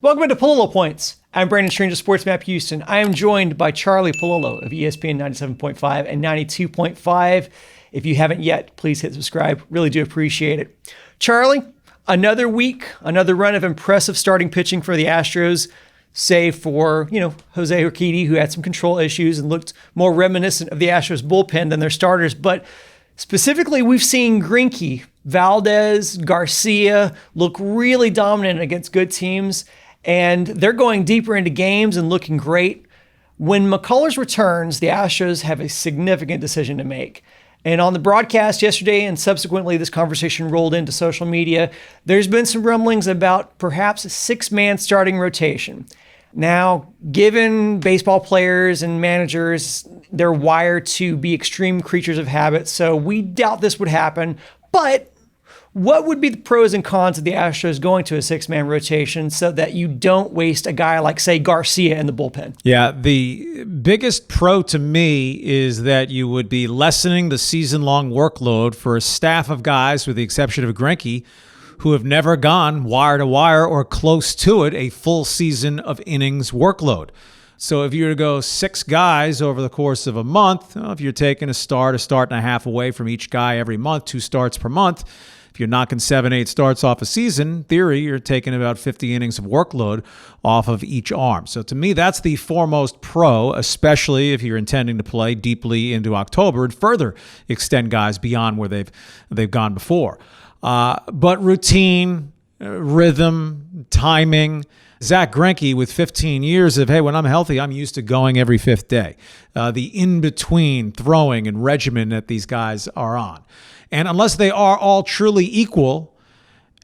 Welcome into Pallilo Points. I'm Brandon Strange of Sports Map Houston. I am joined by Charlie Pallilo of ESPN 97.5 and 92.5. If you haven't yet, please hit subscribe. Really do appreciate it. Charlie, another week, another run of impressive starting pitching for the Astros, save for, Jose Urquidy, who had some control issues and looked more reminiscent of the Astros bullpen than their starters. But specifically, we've seen Greinke, Valdez, Garcia look really dominant against good teams. And they're going deeper into games and looking great. When McCullers returns, the Astros have a significant decision to make. And on the broadcast yesterday, and subsequently this conversation rolled into social media, there's been some rumblings about perhaps a six-man starting rotation. Now, given baseball players and managers, they're wired to be extreme creatures of habit, so we doubt this would happen. But what would be the pros and cons of the Astros going to a six-man rotation so that you don't waste a guy like, say, Garcia in the bullpen? Yeah, the biggest pro to me is that you would be lessening the season-long workload for a staff of guys, with the exception of Greinke, who have never gone wire to wire or close to it, a full season of innings workload. So if you were to go six guys over the course of a month, if you're taking a start and a half away from each guy every month, 2 starts per month, if you're knocking 7-8 starts off a season, in theory, you're taking about 50 innings of workload off of each arm. So to me, that's the foremost pro, especially if you're intending to play deeply into October and further extend guys beyond where they've gone before. But routine, rhythm, timing. Zach Greinke, with 15 years of, hey, when I'm healthy, I'm used to going every fifth day. The in-between throwing and regimen that these guys are on. And unless they are all truly equal,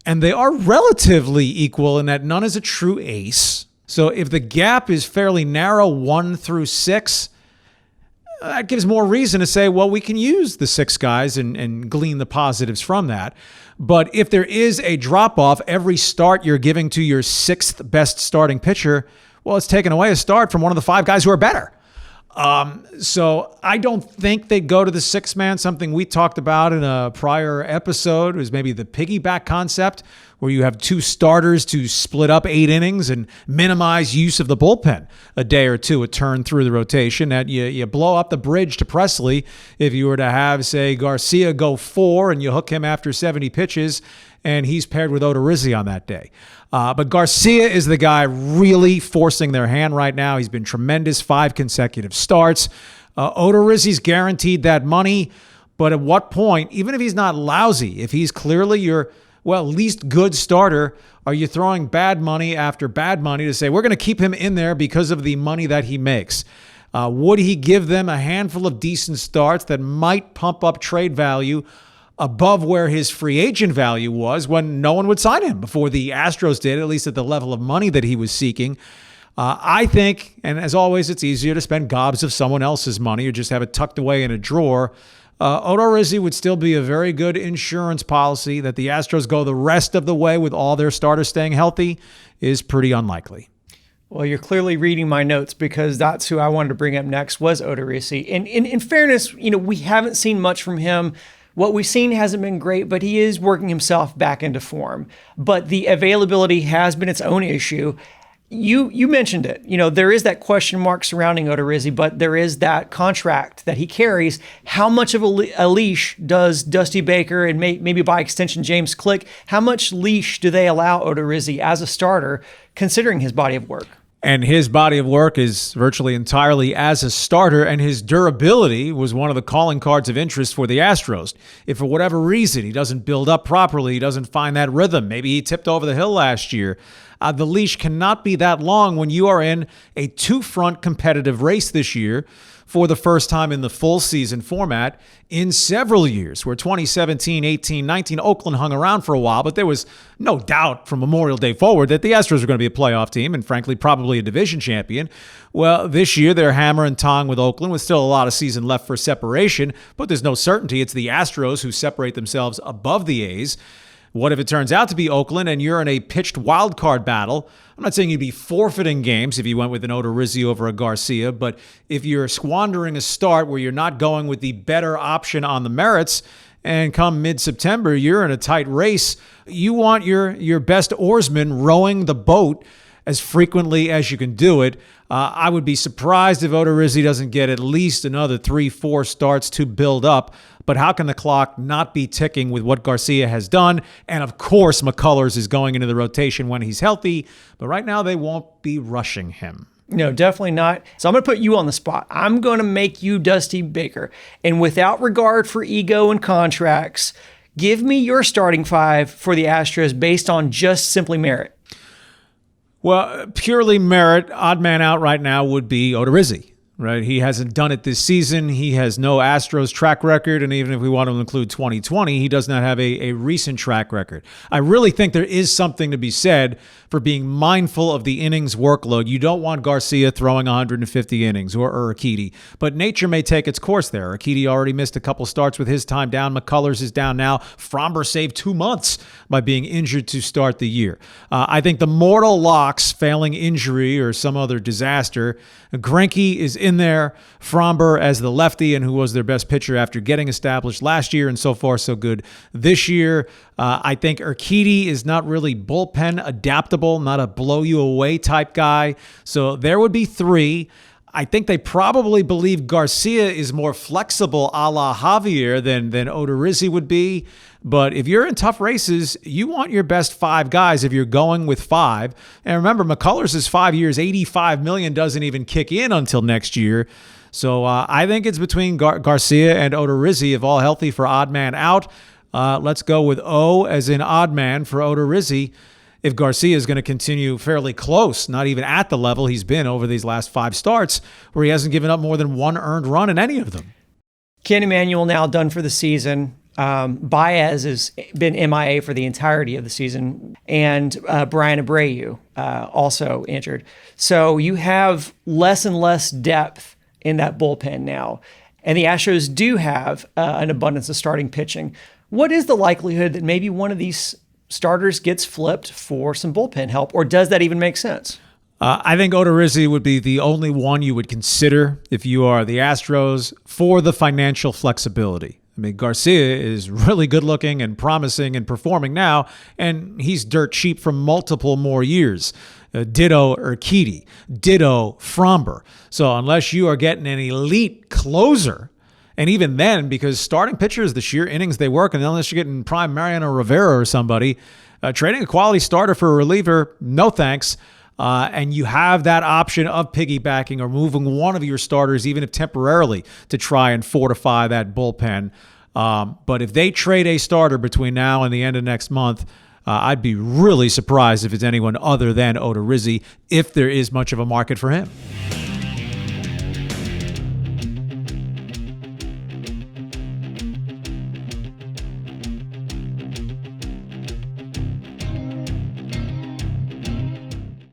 and they are relatively equal in that none is a true ace. So if the gap is fairly narrow, 1 through 6, that gives more reason to say, well, we can use the 6 guys and glean the positives from that. But if there is a drop-off, every start you're giving to your 6th best starting pitcher, well, it's taken away a start from one of the 5 guys who are better. So I don't think they go to the 6-man. Something we talked about in a prior episode was maybe the piggyback concept, where you have 2 starters to split up 8 innings and minimize use of the bullpen a day or two, a turn through the rotation. That you blow up the bridge to Presley if you were to have, say, Garcia go 4 and you hook him after 70 pitches and he's paired with Odorizzi on that day. But Garcia is the guy really forcing their hand right now. He's been tremendous, 5 consecutive starts. Odorizzi's guaranteed that money, but at what point, even if he's not lousy, if he's clearly your, least good starter, are you throwing bad money after bad money to say, we're going to keep him in there because of the money that he makes? Would he give them a handful of decent starts that might pump up trade value above where his free agent value was when no one would sign him before the Astros did, at least at the level of money that he was seeking? I think, and as always, it's easier to spend gobs of someone else's money or just have it tucked away in a drawer. Odorizzi would still be a very good insurance policy. That the Astros go the rest of the way with all their starters staying healthy is pretty unlikely. Well, you're clearly reading my notes, because that's who I wanted to bring up next was Odorizzi. And in fairness, we haven't seen much from him. What we've seen hasn't been great, but he is working himself back into form. But the availability has been its own issue. You mentioned it. There is that question mark surrounding Odorizzi, but there is that contract that he carries. How much of a leash does Dusty Baker and maybe by extension James Click, how much leash do they allow Odorizzi as a starter, considering his body of work? And his body of work is virtually entirely as a starter, and his durability was one of the calling cards of interest for the Astros. If for whatever reason he doesn't build up properly, he doesn't find that rhythm, maybe he tipped over the hill last year, the leash cannot be that long when you are in a 2-front competitive race this year for the first time in the full season format in several years, where 2017, 18, 19, Oakland hung around for a while, but there was no doubt from Memorial Day forward that the Astros were going to be a playoff team and, frankly, probably a division champion. Well, this year they're hammer and tong with Oakland with still a lot of season left for separation, but there's no certainty. It's the Astros who separate themselves above the A's. What if it turns out to be Oakland and you're in a pitched wild card battle? I'm not saying you'd be forfeiting games if you went with an Odorizzi over a Garcia, but if you're squandering a start where you're not going with the better option on the merits, and come mid-September, you're in a tight race, you want your best oarsman rowing the boat as frequently as you can do it. I would be surprised if Odorizzi doesn't get at least another 3-4 starts to build up. But how can the clock not be ticking with what Garcia has done? And of course, McCullers is going into the rotation when he's healthy. But right now, they won't be rushing him. No, definitely not. So I'm going to put you on the spot. I'm going to make you Dusty Baker. And without regard for ego and contracts, give me your starting five for the Astros based on just simply merit. Well, purely merit, odd man out right now would be Odorizzi. Right, he hasn't done it this season. He has no Astros track record, and even if we want to include 2020, he does not have a recent track record. I really think there is something to be said for being mindful of the innings workload. You don't want Garcia throwing 150 innings or Urquidy, but nature may take its course there. Urquidy already missed a couple starts with his time down. McCullers is down now. Fromber saved 2 months by being injured to start the year. I think the mortal locks, failing injury or some other disaster, Greinke is in there, Fromber as the lefty and who was their best pitcher after getting established last year, and so far so good this year. I think Urquidy is not really bullpen adaptable, not a blow you away type guy. So there would be 3. I think they probably believe Garcia is more flexible a la Javier than Odorizzi would be. But if you're in tough races, you want your best 5 guys if you're going with 5. And remember, McCullers is 5 years, $85 million doesn't even kick in until next year. So I think it's between Garcia and Odorizzi, if all healthy, for odd man out. Let's go with O as in odd man for Odorizzi. If Garcia is going to continue fairly close, not even at the level he's been over these last 5 starts, where he hasn't given up more than 1 earned run in any of them. Ken Emanuel now done for the season. Baez has been MIA for the entirety of the season, and Brian Abreu also injured. So you have less and less depth in that bullpen now, and the Astros do have an abundance of starting pitching. What is the likelihood that maybe one of these starters gets flipped for some bullpen help, or does that even make sense? I think Odorizzi would be the only one you would consider if you are the Astros for the financial flexibility. I mean, Garcia is really good looking and promising and performing now, and he's dirt cheap for multiple more years. Ditto Urquidy, ditto Fromber. So unless you are getting an elite closer, and even then, because starting pitchers, the sheer innings they work, and unless you're getting prime Mariano Rivera or somebody, trading a quality starter for a reliever, no thanks. And you have that option of piggybacking or moving one of your starters, even if temporarily, to try and fortify that bullpen. But if they trade a starter between now and the end of next month, I'd be really surprised if it's anyone other than Odorizzi, if there is much of a market for him.